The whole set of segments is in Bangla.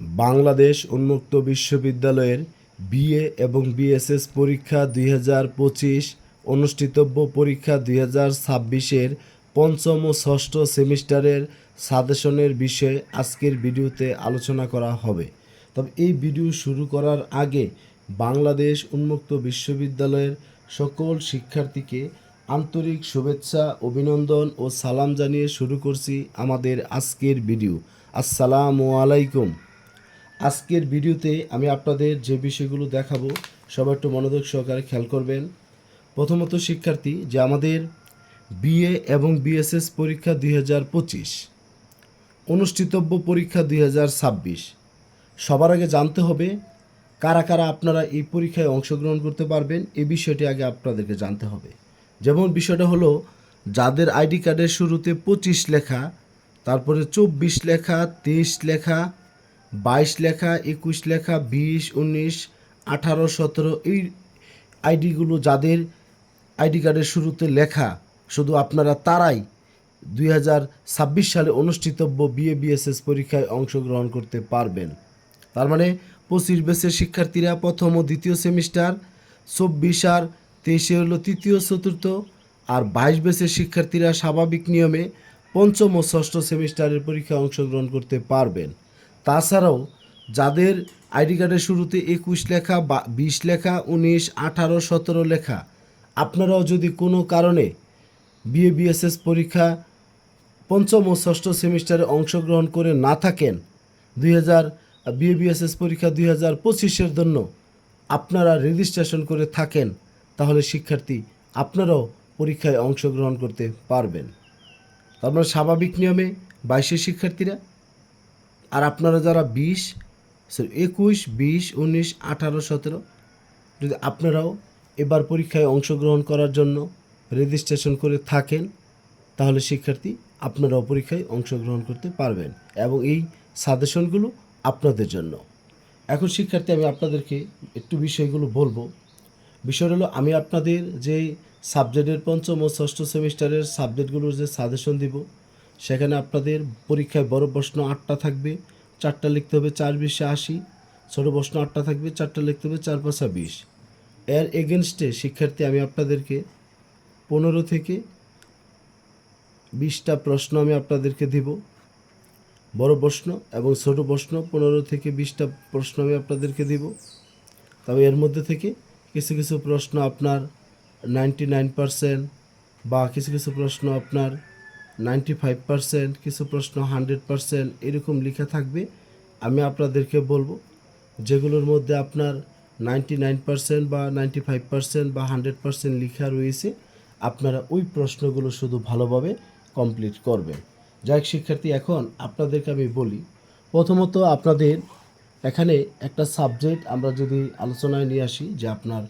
বাংলাদেশ উন্মুক্ত বিশ্ববিদ্যালয়ের বিএ এবং বিএসএস পরীক্ষা 2025 অনুষ্ঠিতব্য পরীক্ষা 2026-এর পঞ্চম ও ষষ্ঠ সেমিস্টারের সাজেশনের বিষয়ে আজকের ভিডিওতে আলোচনা করা হবে। তবে এই ভিডিও শুরু করার আগে বাংলাদেশ উন্মুক্ত বিশ্ববিদ্যালয়ের সকল শিক্ষার্থীকে আন্তরিক শুভেচ্ছা, অভিনন্দন ও সালাম জানিয়ে শুরু করছি আমাদের আজকের ভিডিও। আসসালামু আলাইকুম। আজকের ভিডিওতে আমি আপনাদের যে বিষয়গুলো দেখাবো সবাই একটু মনোযোগ সহকারে খেয়াল করবেন। প্রথমত শিক্ষার্থী, যে আমাদের বিএ এবং বিএসএস পরীক্ষা 2025 অনুষ্ঠিতব্য পরীক্ষা 2026, সবার আগে জানতে হবে কারা কারা আপনারা এই পরীক্ষায় অংশগ্রহণ করতে পারবেন। এই বিষয়টি আগে আপনাদেরকে জানতে হবে। যেমন বিষয়টা হলো, যাদের আইডি কার্ডের শুরুতে 25 লেখা, তারপরে 24 লেখা, 23 লেখা, 22 লেখা, 21 লেখা, 20, 19, 18, 17 এই আইডিগুলো যাদের আইডি কার্ডের শুরুতে লেখা, শুধু আপনারা তারাই 2026 সালে অনুষ্ঠিতব্য বিএ বিএসএস পরীক্ষায় অংশগ্রহণ করতে পারবেন। তার মানে 25 ব্যাচের শিক্ষার্থীরা প্রথম ও দ্বিতীয় সেমিস্টার, 24 আর 23 হলো তৃতীয় চতুর্থ, আর 22 ব্যাচের শিক্ষার্থীরা স্বাভাবিক নিয়মে পঞ্চম ও ষষ্ঠ সেমিস্টারের পরীক্ষায় অংশগ্রহণ করতে পারবেন। তাছাড়াও যাদের আইডি কার্ডের শুরুতে 21 লেখা, 20 লেখা, 19, 18, 17 লেখা, আপনারাও যদি কোনো কারণে বিএ বিএসএস পরীক্ষা পঞ্চম ও ষষ্ঠ সেমিস্টারে অংশগ্রহণ করে না থাকেন, বিএ বিএসএস পরীক্ষা 2025-এর জন্য আপনারা রেজিস্ট্রেশন করে থাকেন, তাহলে শিক্ষার্থী আপনারাও পরীক্ষায় অংশগ্রহণ করতে পারবেন। তার মানে স্বাভাবিক নিয়মে 22-এর শিক্ষার্থীরা, আর আপনারা যারা 21, 20, 19, 18, 17 যদি আপনারাও এবার পরীক্ষায় অংশগ্রহণ করার জন্য রেজিস্ট্রেশন করে থাকেন, তাহলে শিক্ষার্থী আপনারাও পরীক্ষায় অংশগ্রহণ করতে পারবেন এবং এই সাজেশনগুলো আপনাদের জন্য। এখন শিক্ষার্থী, আমি আপনাদেরকে একটু বিষয়গুলো বলবো। বিষয় হলো, আমি আপনাদের যে সাবজেক্টের পঞ্চম ও ষষ্ঠ সেমিস্টারের সাবজেক্টগুলোর যে সাজেশন দিব, সেখানে আপনাদের পরীক্ষায় বড় প্রশ্ন 8টা থাকবে, 4টা লিখতে হবে, 4 20 80। ছোটো প্রশ্ন 8টা থাকবে, 4টা লিখতে হবে, 4 5 20। এর এগেনস্টে শিক্ষার্থী আমি আপনাদেরকে 15 থেকে 20টা প্রশ্ন আমি আপনাদেরকে দিব, বড় প্রশ্ন, এবং ছোট প্রশ্ন 15 থেকে 20টা প্রশ্ন আমি আপনাদেরকে দিব। তবে এর মধ্যে থেকে কিছু কিছু প্রশ্ন আপনার 99%, বা কিছু কিছু প্রশ্ন আপনার 95%, কিছু প্রশ্ন 100%, এরকম লেখা থাকবে। আমি আপনাদেরকে বলবো যেগুলোর মধ্যে আপনার 99% বা 95% বা 100% লেখা রয়েছে, আপনারা ওই প্রশ্নগুলো শুধু ভালোভাবে কমপ্লিট করবেন। যাই হোক শিক্ষার্থী, এখন আপনাদেরকে আমি বলি, প্রথমত আপনাদের এখানে একটা সাবজেক্ট আমরা যদি আলোচনায় নিয়ে আসি, যে আপনার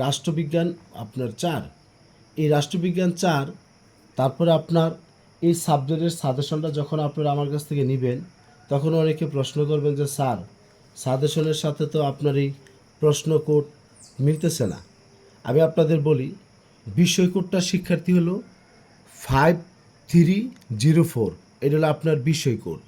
রাষ্ট্রবিজ্ঞান আপনার 4, এই রাষ্ট্রবিজ্ঞান 4, তারপরে আপনার এই সাবজেক্টের সাজেশনটা যখন আপনারা আমার কাছ থেকে নেবেন, তখন অনেকে প্রশ্ন করবেন যে স্যার, সাজেশনের সাথে তো আপনার এই প্রশ্ন কোড মিলতেছে না। আমি আপনাদের বলি, বিষয় কোডটা শিক্ষার্থী হলো 5304, এটা হলো আপনার বিষয় কোড।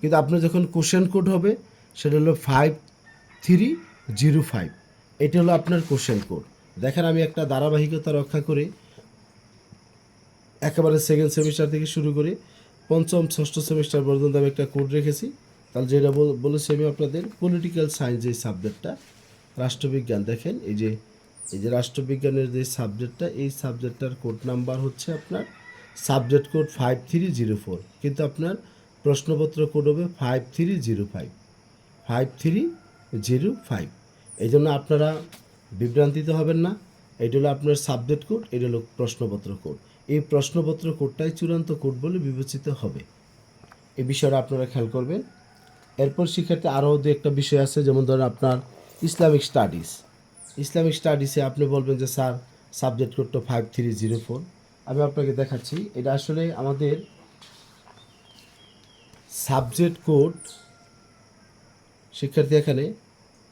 কিন্তু আপনার যখন কোশ্চেন কোড হবে, সেটা হলো 5305, এটা হলো আপনার কোশ্চেন কোড। দেখেন, আমি একটা ধারাবাহিকতা রক্ষা করে একেবারে সেকেন্ড সেমিস্টার থেকে শুরু করে পঞ্চম ষষ্ঠ সেমিস্টার পর্যন্ত আমি একটা কোড রেখেছি। তাহলে যেটা বলেছি আমি আপনাদের, পলিটিক্যাল সায়েন্স যে সাবজেক্টটা, রাষ্ট্রবিজ্ঞান, দেখেন এই যে রাষ্ট্রবিজ্ঞানের যে সাবজেক্টটা, এই সাবজেক্টটার কোড নাম্বার হচ্ছে আপনার সাবজেক্ট কোড 5304, কিন্তু আপনার প্রশ্নপত্র কোড হবে 5305, 5305। এই জন্য আপনারা বিভ্রান্তিতে হবেন না। এটা হলো আপনার সাবজেক্ট কোড, এটা হলো প্রশ্নপত্র কোড। এই প্রশ্নপত্র কোডটাই চূড়ান্ত কোড বলে বিবেচিত হবে। এই বিষয়টা আপনারা খেয়াল করবেন। এরপর শিক্ষার্থী আরও দু একটা বিষয় আছে, যেমন ধরেন আপনার ইসলামিক স্টাডিজ। ইসলামিক স্টাডিজে আপনি বলবেন যে স্যার, সাবজেক্ট কোডটা 5304। আমি আপনাকে দেখাচ্ছি, এটা আসলে আমাদের সাবজেক্ট কোড শিক্ষার্থী, এখানে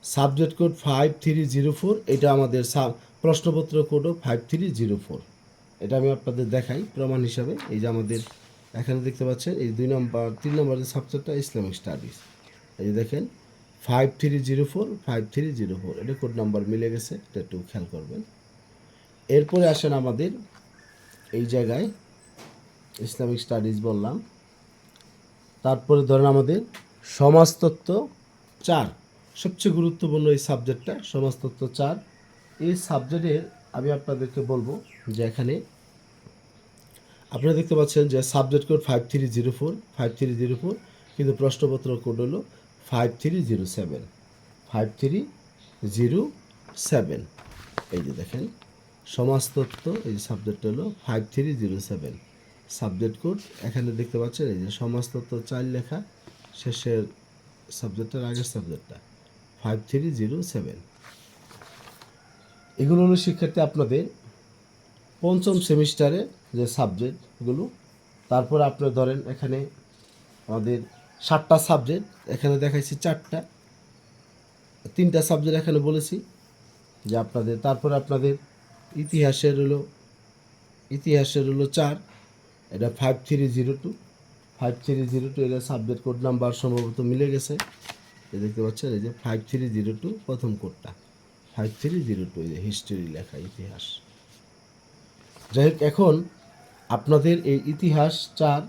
সাবজেক্ট কোড 5304, এটা আমাদের প্রশ্নপত্র কোডও 5304। এটা আমি আপনাদের দেখাই প্রমাণ হিসাবে। এই যে আমাদের এখানে দেখতে পাচ্ছেন, এই 3 নম্বর যে সাবজেক্টটা ইসলামিক স্টাডিজ, এই যে দেখেন 5304 এটা কোড নাম্বার মিলে গেছে, এটা একটু খেয়াল করবেন। এরপরে আসেন আমাদের এই জায়গায় ইসলামিক স্টাডিজ বললাম, তারপরে ধরেন আমাদের সমাজতত্ত্ব 4, সবচেয়ে গুরুত্বপূর্ণ এই সাবজেক্টটা সমাজতত্ত্ব 4। এই সাবজেক্টের আমি আপনাদেরকে বলবো যে এখানে আপনারা দেখতে পাচ্ছেন যে সাবজেক্ট কোড 5304 কিন্তু প্রশ্নপত্র কোড হলো 5307। এই যে দেখেন সমাজতত্ত্ব, এই যে সাবজেক্ট হলো 5307 সাবজেক্ট কোড। এখানে দেখতে পাচ্ছেন এই যে সমাজতত্ত্ব 4 লেখা, শেষের সাবজেক্টের আগের সাবজেক্টটা 5307। এগুলো হলো শিক্ষার্থী আপনাদের পঞ্চম সেমিস্টারে যে সাবজেক্টগুলো। তারপর আপনারা ধরেন এখানে আমাদের 7টা সাবজেক্ট, এখানে দেখাইছি 4টা, 3টা সাবজেক্ট এখানে বলেছি যে আপনাদের। তারপর আপনাদের ইতিহাসের হলো 4, এটা 5302 এটা সাবজেক্ট কোড নাম্বার সম্ভবত মিলে গেছে, এই দেখতে পাচ্ছেন এই যে 5302 প্রথম কোডটা 5302, এই যে হিস্ট্রি লেখা ইতিহাস। যাই হোক, এখন আপনাদের এই ইতিহাস 4,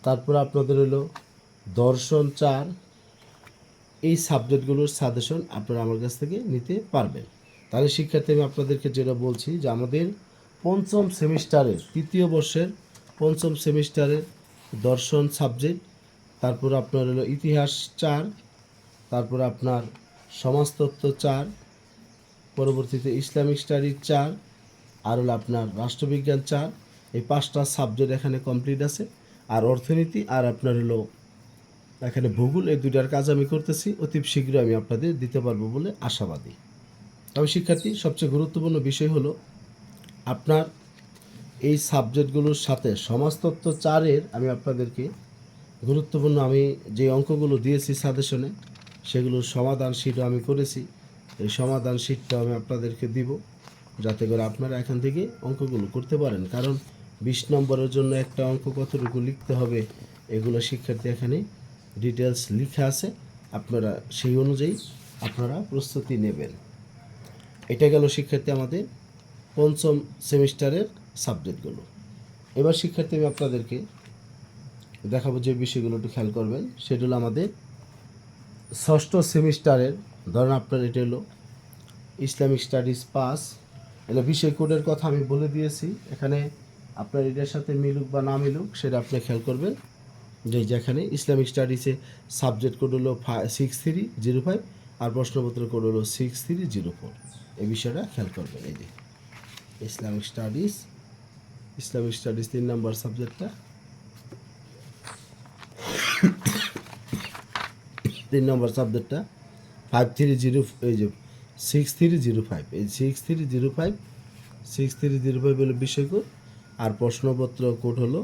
তারপর আপনাদের হলো দর্শন 4, এই সাবজেক্টগুলোর সাজেশন আপনারা আমার কাছ থেকে নিতে পারবেন। তাহলে শিক্ষার্থী আমি আপনাদেরকে যেটা বলছি যে আমাদের পঞ্চম সেমিস্টারের 3য় বর্ষের পঞ্চম সেমিস্টারের দর্শন সাবজেক্ট, তারপর আপনার হলো ইতিহাস 4, তারপর আপনার সমাজতত্ত্ব 4, পরবর্তীতে ইসলামিক স্টাডি 4, আর হলো আপনার রাষ্ট্রবিজ্ঞান 4। এই 5টা সাবজেক্ট এখানে কমপ্লিট আছে। আর অর্থনীতি আর আপনার হলো এখানে ভূগোল, এই 2টার কাজ আমি করতেছি, অতি শীঘ্র আমি আপনাদের দিতে পারবো বলে আশাবাদী। তবে শিক্ষার্থী সবচেয়ে গুরুত্বপূর্ণ বিষয় হলো আপনার এই সাবজেক্টগুলোর সাথে সমাজতত্ত্ব 4-এর আমি আপনাদেরকে গুরুত্বপূর্ণ আমি যে অঙ্কগুলো দিয়েছি সাজেশনে, সেগুলোর সমাধান শীটও আমি করেছি। এই সমাধান শীটটা আমি আপনাদেরকে দিব, যাতে করে আপনারা এখান থেকে অঙ্কগুলো করতে পারেন। কারণ 20 নম্বরের জন্য একটা অঙ্ক কতটুকু লিখতে হবে এগুলো শিক্ষার্থী এখানে ডিটেলস লেখা আছে, আপনারা সেই অনুযায়ী আপনারা প্রস্তুতি নেবেন। এটা গেল শিক্ষার্থী আমাদের পঞ্চম সেমিস্টারের সাবজেক্টগুলো। এবার শিক্ষার্থী আমি আপনাদেরকে দেখাবো যে বিষয়গুলো একটু খেয়াল করবেন, সেটা হলো আমাদের ষষ্ঠ সেমিস্টারের। ধরেন আপনার এটা হলো ইসলামিক স্টাডিজ 5, এটা বিষয় কোডের কথা আমি বলে দিয়েছি। এখানে আপনার এটার সাথে মিলুক বা না মিলুক সেটা আপনি খেয়াল করবেন। যেখানে ইসলামিক স্টাডিজে সাবজেক্ট কোড হলো 6305 আর প্রশ্নপত্র কোড হলো 6304, এই বিষয়টা খেয়াল করবেন। এই যে ইসলামিক স্টাডিজ 3 নম্বর সাবজেক্টটা 3 নম্বর সাবজেক্টটা 5305, এই যে 6305, এই 6305 হলো বিষয় কোড, আর প্রশ্নপত্র কোড হলো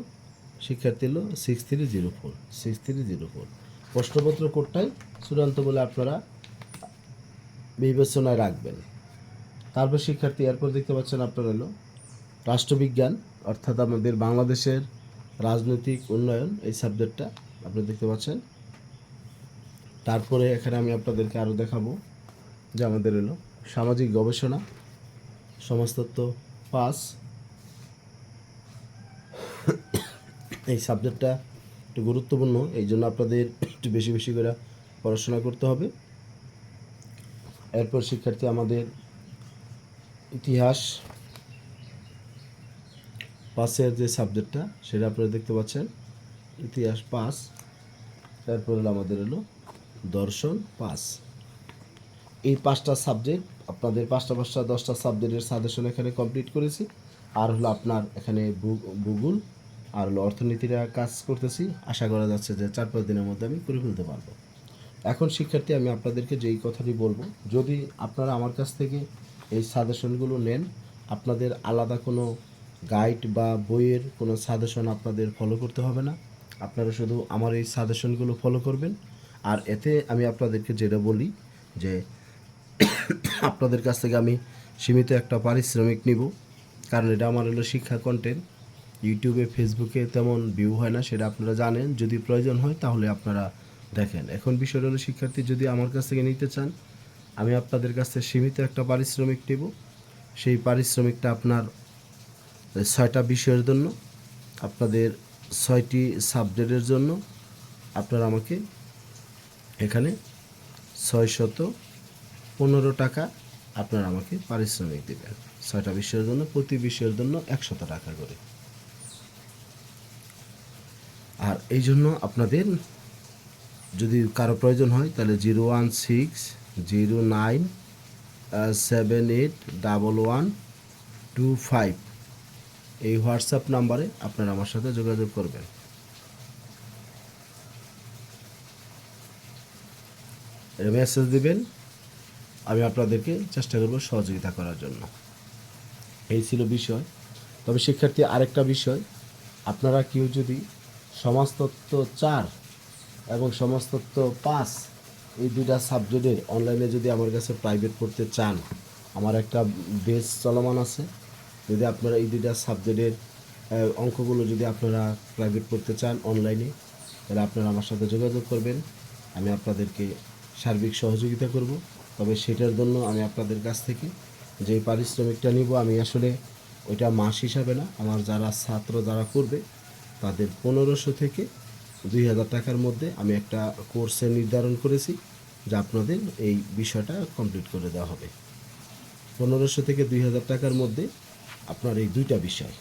শিক্ষার্থী হলো 6304। প্রশ্নপত্র কোডটাই চূড়ান্ত বলে আপনারা বিবেচনায় রাখবেন। তারপর শিক্ষার্থী এরপর দেখতে পাচ্ছেন আপনার হলো রাষ্ট্রবিজ্ঞান, অর্থাৎ আমাদের বাংলাদেশের রাজনৈতিক উন্নয়ন, এই সাবজেক্টটা আপনি দেখতে পাচ্ছেন। তারপরে এখানে আমি আপনাদেরকে আরও দেখাবো যে আমাদের হলো সামাজিক গবেষণা সমাজতত্ত্ব 5, এই সাবজেক্টটা একটু গুরুত্বপূর্ণ, এই জন্য আপনাদের একটু বেশি বেশি করে পড়াশোনা করতে হবে। এরপর শিক্ষার্থী আমাদের ইতিহাস 5-এর যে সাবজেক্টটা সেটা আপনারা দেখতে পাচ্ছেন, ইতিহাস 5। তারপর হলো আমাদের হলো দর্শন 5। এই 5টা সাবজেক্ট আপনাদের 10টা সাবজেক্টের সাজেশন এখানে কমপ্লিট করেছি। আর হলো আপনার এখানে ভূগোল আর হলো অর্থনীতিরা কাজ করতেছি, আশা করা যাচ্ছে যে 4-5 দিনের মধ্যে আমি করে ফেলতে পারবো। এখন শিক্ষার্থী আমি আপনাদেরকে যেই কথাটি বলবো, যদি আপনারা আমার কাছ থেকে এই সাজেশনগুলো নেন, আপনাদের আলাদা কোনো গাইড বা বইয়ের কোনো সাজেশন আপনাদের ফলো করতে হবে না, আপনারা শুধু আমার এই সাজেশনগুলো ফলো করবেন। আর এতে আমি আপনাদেরকে যেটা বলি যে আপনাদের কাছ থেকে আমি সীমিত একটা পারিশ্রমিক নিব, কারণ এটা আমার হলো শিক্ষা কন্টেন্ট। ইউটিউবে ফেসবুকে তেমন ভিউ হয় না, সেটা আপনারা জানেন। যদি প্রয়োজন হয় তাহলে আপনারা দেখেন, এখন বিষয়টা হলো শিক্ষার্থী যদি আমার কাছ থেকে নিতে চান, আমি আপনাদের কাছে সীমিত একটা পারিশ্রমিক নেব। সেই পারিশ্রমিকটা আপনার 6টা বিষয়ের জন্য, আপনাদের 6টি সাবজেক্টের জন্য আপনারা আমাকে এখানে 615 টাকা আপনারা আমাকে পারিশ্রমিক দেবেন। 6টা বিষয়ের জন্য প্রতি বিষয়ের জন্য 100 টাকা করে। আর এই জন্য আপনাদের যদি কারো প্রয়োজন হয় তাহলে 01609781125 এই হোয়াটসঅ্যাপ নাম্বারে আপনারা আমার সাথে যোগাযোগ করবেন। মেসেজ দিবেন, আমি আপনাদেরকে চেষ্টা করব সহযোগিতা করার জন্য। এই ছিল বিষয়। তবে শিক্ষার্থী আরেকটা বিষয়, আপনারা কেউ যদি সমাজতত্ত্ব 4 এবং সমাজতত্ত্ব 5 এই দুইটা সাবজেক্টের অনলাইনে যদি আমার কাছে প্রাইভেট পড়তে চান, আমার একটা বেস চলমান আছে। যদি আপনারা এই দুইটা সাবজেক্টের অঙ্কগুলো যদি আপনারা প্রাইভেট পড়তে চান অনলাইনে, তাহলে আপনারা আমার সাথে যোগাযোগ করবেন। আমি আপনাদেরকে সার্বিক সহযোগিতা করব। তবে সেটার জন্য আমি আপনাদের কাছ থেকে যে পারিশ্রমিকটা নিব, আমি আসলে ওইটা মাস হিসাবে না, আমার যারা ছাত্র যারা করবে তাদের 1500 থেকে 2000 টাকার মধ্যে আমি একটা কোর্সে নির্ধারণ করেছি যে আপনাদের এই বিষয়টা কমপ্লিট করে দেওয়া হবে। 1500 থেকে 2000 টাকার মধ্যে আপনার এই দুইটা বিষয়,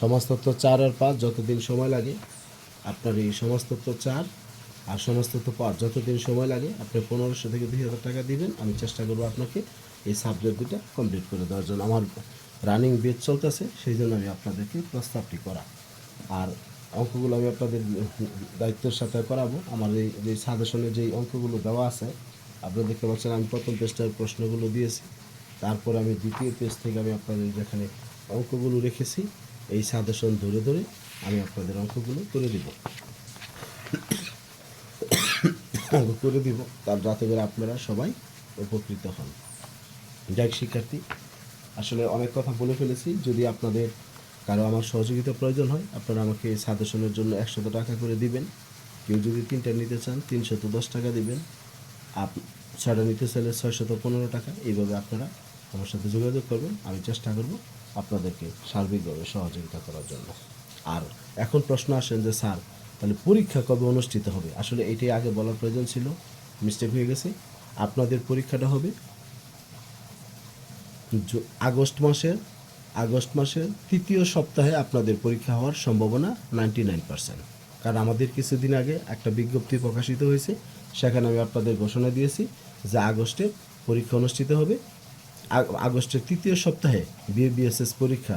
সমাজতত্ত্ব 4 আর 5 যতদিন সময় লাগে, আপনার এই সমাজতত্ত্ব 4 আর সমাজতত্ত্ব 5 যতদিন সময় লাগে আপনি 1500 থেকে 2000 টাকা দিবেন। আমি চেষ্টা করবো আপনাকে এই সাবজেক্ট দুটা কমপ্লিট করে দেওয়ার জন্য। আমার রানিং বেচ চলতেছে, সেই জন্য আমি আপনাদেরকে প্রস্তাবটি করা। আর অঙ্কগুলো আমি আপনাদের দায়িত্বের সাথে করাবো। আমার এই যে সাজেশনে যেই অঙ্কগুলো দেওয়া আছে, আপনারা দেখতে পাচ্ছেন আমি প্রথম পেজটার প্রশ্নগুলো দিয়েছি, তারপর আমি দ্বিতীয় পেজ থেকে আমি আপনাদের যেখানে অঙ্কগুলো রেখেছি এই সাজেশন ধরে ধরে আমি আপনাদের অঙ্কগুলো করে দিব তার যাতে করে আপনারা সবাই উপকৃত হন। যাই শিক্ষার্থী, আসলে অনেক কথা বলে ফেলেছি। যদি আপনাদের কারো আমার সহযোগিতা প্রয়োজন হয়, আপনারা আমাকে সাজেশনের জন্য 100 টাকা করে দিবেন। কেউ যদি 3টা নিতে চান 310 টাকা দিবেন। 6টা নিতে চাইলে 615 টাকা। এইভাবে আপনারা আমার সাথে যোগাযোগ করবেন। আমি চেষ্টা করব আপনাদেরকে সার্বিকভাবে সহযোগিতা করার জন্য। আর এখন প্রশ্ন আসেন যে স্যার, তাহলে পরীক্ষা কবে অনুষ্ঠিত হবে? আসলে এটাই আগে বলার প্রয়োজন ছিল, মিস্টেক হয়ে গেছে। আপনাদের পরীক্ষাটা হবে আগস্ট মাসের 3য় সপ্তাহে আপনাদের পরীক্ষা হওয়ার সম্ভাবনা 99%। কারণ আমাদের কিছুদিন আগে একটা বিজ্ঞপ্তি প্রকাশিত হয়েছে, সেখানে আমি আপনাদের ঘোষণা দিয়েছি যে আগস্টে পরীক্ষা অনুষ্ঠিত হবে। আগস্টের 3য় সপ্তাহে বিএসএস পরীক্ষা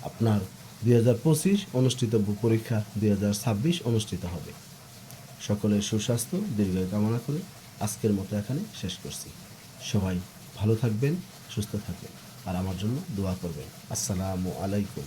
আপনার 2025 অনুষ্ঠিত, পরীক্ষা 2026 অনুষ্ঠিত হবে। সকলের সুস্বাস্থ্য দীর্ঘায়ু কামনা করে আজকের মতো এখানে শেষ করছি। সবাই ভালো থাকবেন, সুস্থ থাকবেন, আর আমার জন্য দোয়া করবেন। আসসালামু আলাইকুম।